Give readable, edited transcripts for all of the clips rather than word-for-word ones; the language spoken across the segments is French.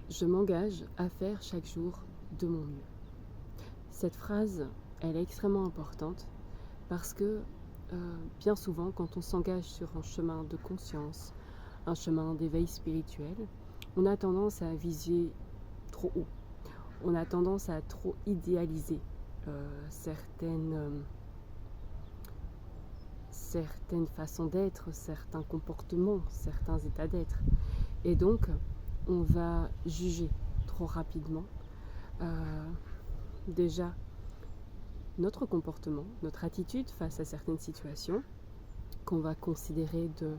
Je m'engage à faire chaque jour de mon mieux. Cette phrase, elle est extrêmement importante parce que bien souvent, quand on s'engage sur un chemin de conscience, un chemin d'éveil spirituel, on a tendance à viser trop haut. On a tendance à trop idéaliser certaines façons d'être, certains comportements, certains états d'être. Et donc, on va juger trop rapidement déjà notre comportement, notre attitude face à certaines situations qu'on va considérer de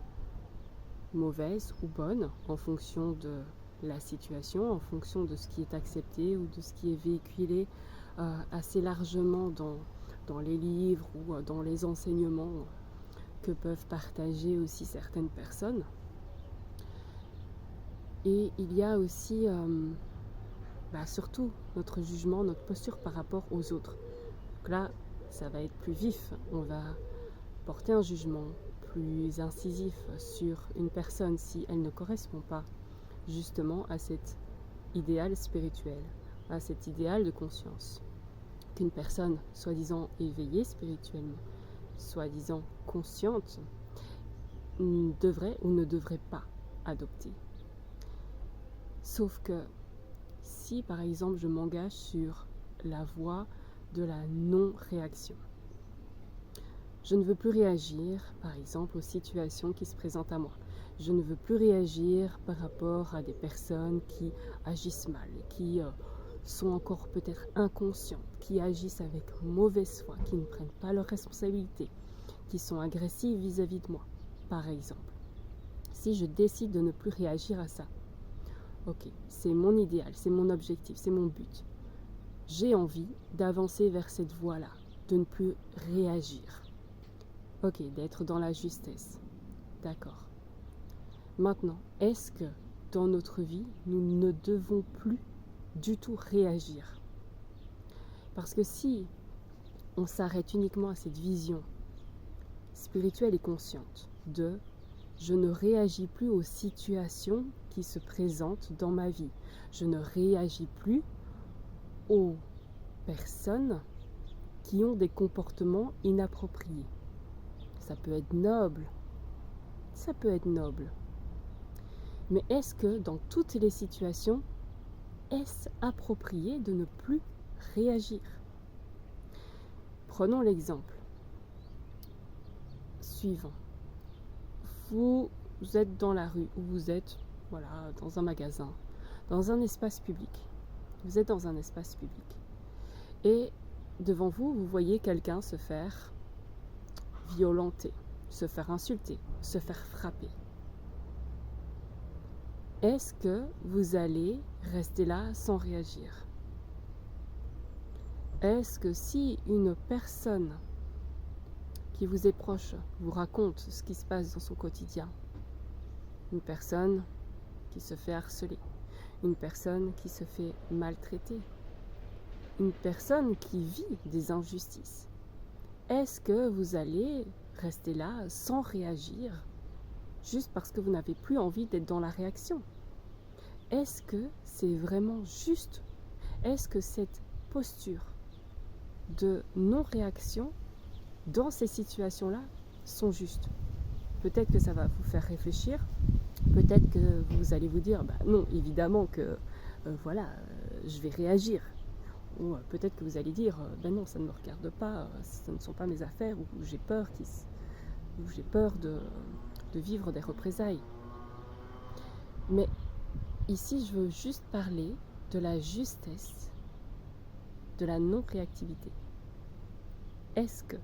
mauvaises ou bonnes en fonction de la situation, en fonction de ce qui est accepté ou de ce qui est véhiculé assez largement dans les livres ou dans les enseignements que peuvent partager aussi certaines personnes. Et il y a aussi surtout notre jugement, notre posture par rapport aux autres. Donc là, ça va être plus vif, on va porter un jugement plus incisif sur une personne si elle ne correspond pas justement à cet idéal spirituel, à cet idéal de conscience qu'une personne soi-disant éveillée spirituellement, soi-disant consciente, devrait ou ne devrait pas adopter. Sauf que si par exemple je m'engage sur la voie de la non-réaction, je ne veux plus réagir par exemple aux situations qui se présentent à moi. Je ne veux plus réagir par rapport à des personnes qui agissent mal, qui sont encore peut-être inconscientes, qui agissent avec mauvaise foi, qui ne prennent pas leurs responsabilités, qui sont agressives vis-à-vis de moi, par exemple. Si je décide de ne plus réagir à ça, ok, c'est mon idéal, c'est mon objectif, c'est mon but. J'ai envie d'avancer vers cette voie-là, de ne plus réagir. Ok, d'être dans la justesse. D'accord. Maintenant, est-ce que dans notre vie, nous ne devons plus du tout réagir? Parce que si on s'arrête uniquement à cette vision spirituelle et consciente de je ne réagis plus aux situations qui se présentent dans ma vie, je ne réagis plus aux personnes qui ont des comportements inappropriés. Ça peut être noble, mais est-ce que dans toutes les situations, est-ce approprié de ne plus réagir? Prenons l'exemple suivant. Vous êtes dans la rue ou vous êtes dans un magasin, dans un espace public. Vous êtes dans un espace public. Et devant vous, vous voyez quelqu'un se faire violenter, se faire insulter, se faire frapper. Est-ce que vous allez rester là sans réagir? Est-ce que si une personne qui vous est proche vous raconte ce qui se passe dans son quotidien, une personne qui se fait harceler, une personne qui se fait maltraiter, une personne qui vit des injustices, est-ce que vous allez rester là sans réagir juste parce que vous n'avez plus envie d'être dans la réaction? Est-ce que c'est vraiment juste? Est-ce que cette posture de non-réaction dans ces situations-là sont justes? Peut-être que ça va vous faire réfléchir, peut-être que vous allez vous dire non, évidemment que je vais réagir. Ou peut-être que vous allez dire non, ça ne me regarde pas, ce ne sont pas mes affaires, ou j'ai peur de vivre des représailles. Mais ici, je veux juste parler de la justesse, de la non-réactivité. Est-ce que,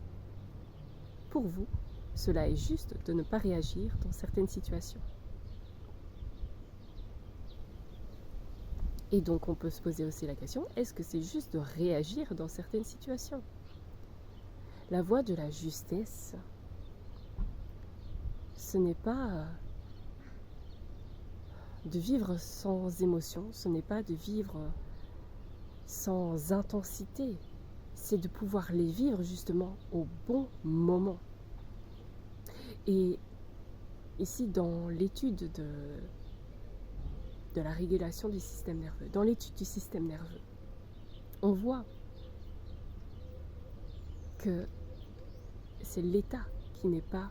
pour vous, cela est juste de ne pas réagir dans certaines situations? Et donc, on peut se poser aussi la question, est-ce que c'est juste de réagir dans certaines situations? La voie de la justesse, ce n'est pas de vivre sans émotion, ce n'est pas de vivre sans intensité, c'est de pouvoir les vivre justement au bon moment. Et ici, dans l'étude de la régulation du système nerveux, dans l'étude du système nerveux, on voit que c'est l'état qui n'est pas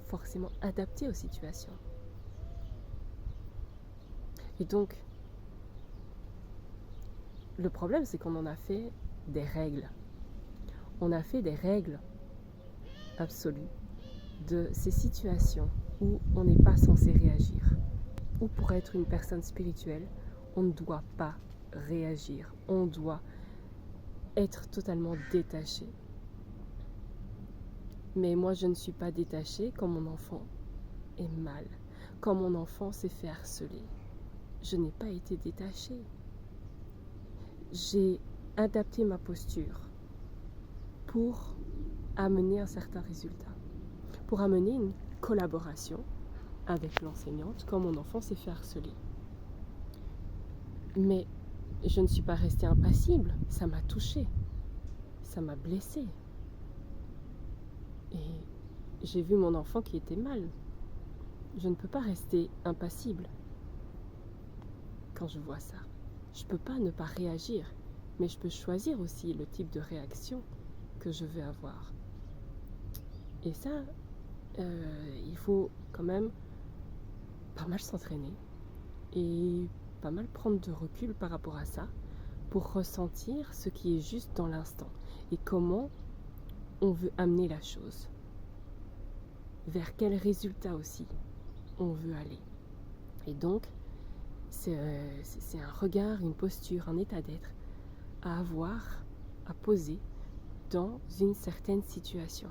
forcément adapté aux situations. Et donc, le problème, c'est qu'on en a fait des règles. On a fait des règles absolues de ces situations où on n'est pas censé réagir. Ou pour être une personne spirituelle, on ne doit pas réagir. On doit être totalement détaché. Mais moi, je ne suis pas détachée quand mon enfant est mal, quand mon enfant s'est fait harceler. Je n'ai pas été détachée. J'ai adapté ma posture pour amener un certain résultat, pour amener une collaboration avec l'enseignante quand mon enfant s'est fait harceler. Mais je ne suis pas restée impassible, ça m'a touchée, ça m'a blessée. Et j'ai vu mon enfant qui était mal. Je ne peux pas rester impassible quand je vois ça. Je ne peux pas ne pas réagir, mais je peux choisir aussi le type de réaction que je veux avoir. Et ça, il faut quand même pas mal s'entraîner et pas mal prendre de recul par rapport à ça pour ressentir ce qui est juste dans l'instant et comment on veut amener la chose, vers quel résultat aussi on veut aller. Et donc, c'est un regard, une posture, un état d'être à avoir, à poser dans une certaine situation.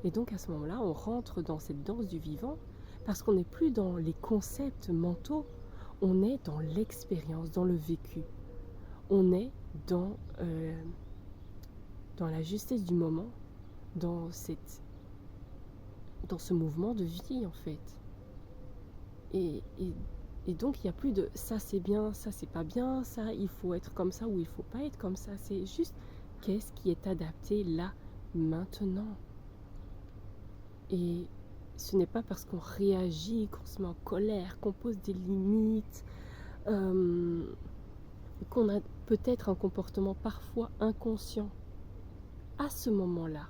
Et donc à ce moment-là, on rentre dans cette danse du vivant parce qu'on n'est plus dans les concepts mentaux, on est dans l'expérience, dans le vécu. On est dans la justesse du moment, dans ce mouvement de vie en fait. Et donc il n'y a plus de ça c'est bien, ça c'est pas bien, ça il faut être comme ça ou il faut pas être comme ça. C'est juste qu'est-ce qui est adapté là, maintenant. Et ce n'est pas parce qu'on réagit, qu'on se met en colère, qu'on pose des limites, qu'on a peut-être un comportement parfois inconscient à ce moment-là.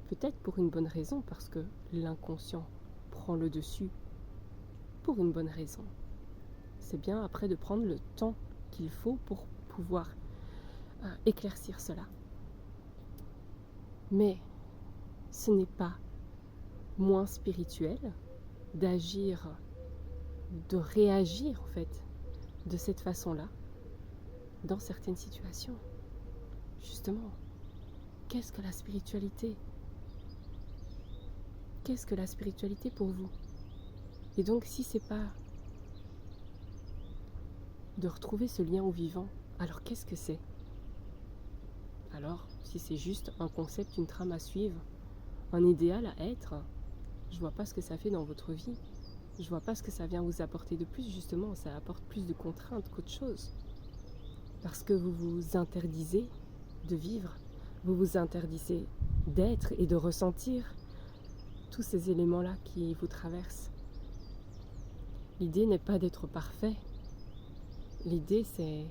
Peut-être pour une bonne raison, parce que l'inconscient prend le dessus pour une bonne raison. C'est bien après de prendre le temps qu'il faut pour pouvoir éclaircir cela. Mais ce n'est pas moins spirituel d'agir, de réagir en fait de cette façon-là dans certaines situations. Justement, qu'est-ce que la spiritualité ? Qu'est-ce que la spiritualité pour vous ? Et donc si c'est pas de retrouver ce lien au vivant, alors qu'est-ce que c'est ? Alors, si c'est juste un concept, une trame à suivre, un idéal à être, je vois pas ce que ça fait dans votre vie. Je vois pas ce que ça vient vous apporter de plus, justement, ça apporte plus de contraintes qu'autre chose. Parce que vous vous interdisez de vivre, vous vous interdisez d'être et de ressentir tous ces éléments-là qui vous traversent. L'idée n'est pas d'être parfait. L'idée, c'est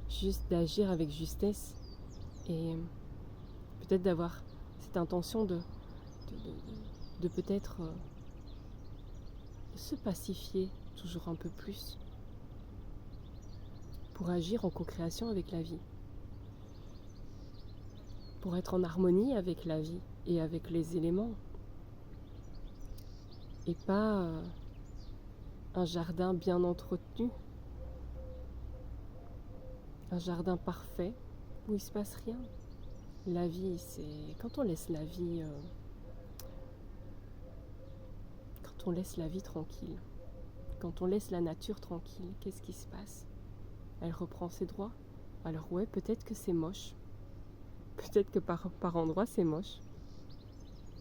juste d'agir avec justesse et peut-être d'avoir cette intention de peut-être se pacifier toujours un peu plus pour agir en co-création avec la vie, pour être en harmonie avec la vie et avec les éléments et pas un jardin bien entretenu, un jardin parfait où il ne se passe rien. La vie, c'est quand on laisse la vie tranquille, quand on laisse la nature tranquille, qu'est-ce qui se passe ? Elle reprend ses droits. Alors ouais, peut-être que c'est moche, peut-être que par endroits c'est moche.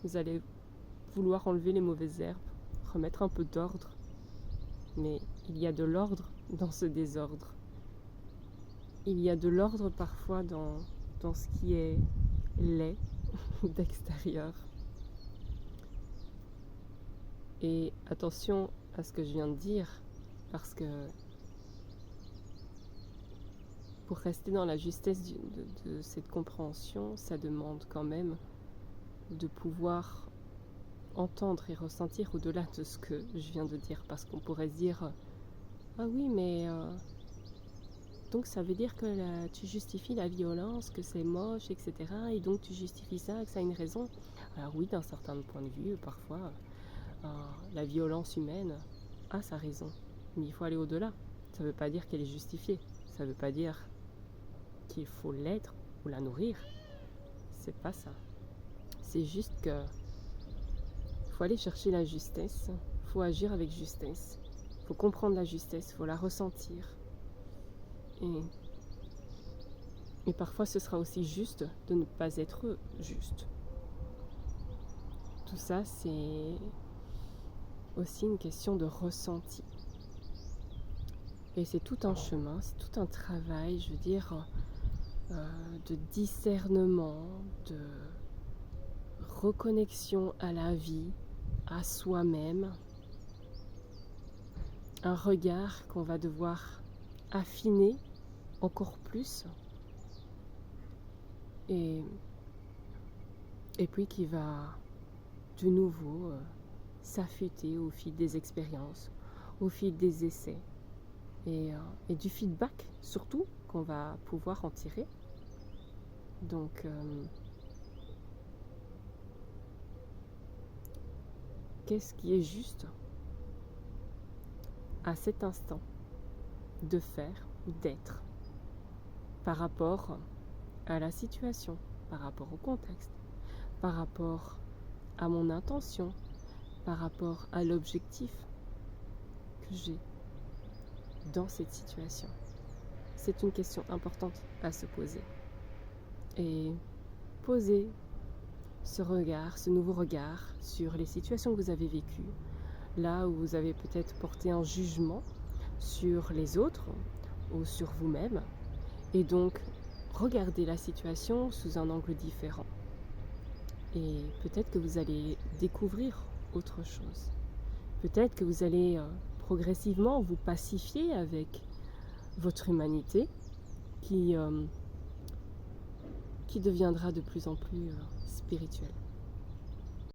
Vous allez vouloir enlever les mauvaises herbes, remettre un peu d'ordre, mais il y a de l'ordre dans ce désordre. Il y a de l'ordre parfois dans ce qui est laid d'extérieur. Et attention à ce que je viens de dire, Parce que pour rester dans la justesse de cette compréhension, ça demande quand même de pouvoir entendre et ressentir au-delà de ce que je viens de dire. Parce qu'on pourrait se dire, ah oui, mais donc ça veut dire que tu justifies la violence, que c'est moche, etc. Et donc tu justifies ça, que ça a une raison. Alors oui, d'un certain point de vue, parfois, la violence humaine a sa raison. Mais il faut aller au-delà. Ça ne veut pas dire qu'elle est justifiée. Ça ne veut pas dire qu'il faut l'être ou la nourrir. C'est pas ça. C'est juste que faut aller chercher la justesse, faut agir avec justesse, faut comprendre la justesse, faut la ressentir. Et parfois ce sera aussi juste de ne pas être juste. Tout ça, c'est aussi une question de ressenti. Et c'est tout un chemin, c'est tout un travail, je veux dire, de discernement, de reconnexion à la vie, à soi-même, un regard qu'on va devoir affiner encore plus et puis qui va de nouveau s'affûter au fil des expériences, au fil des essais et du feedback surtout qu'on va pouvoir en tirer. Donc qu'est-ce qui est juste à cet instant de faire ou d'être par rapport à la situation, par rapport au contexte, par rapport à mon intention, par rapport à l'objectif que j'ai dans cette situation. C'est une question importante à se poser. Et poser ce regard, ce nouveau regard sur les situations que vous avez vécues, là où vous avez peut-être porté un jugement sur les autres ou sur vous-même, et donc regardez la situation sous un angle différent. Et peut-être que vous allez découvrir autre chose. Peut-être que vous allez progressivement vous pacifier avec votre humanité qui deviendra de plus en plus spirituelle.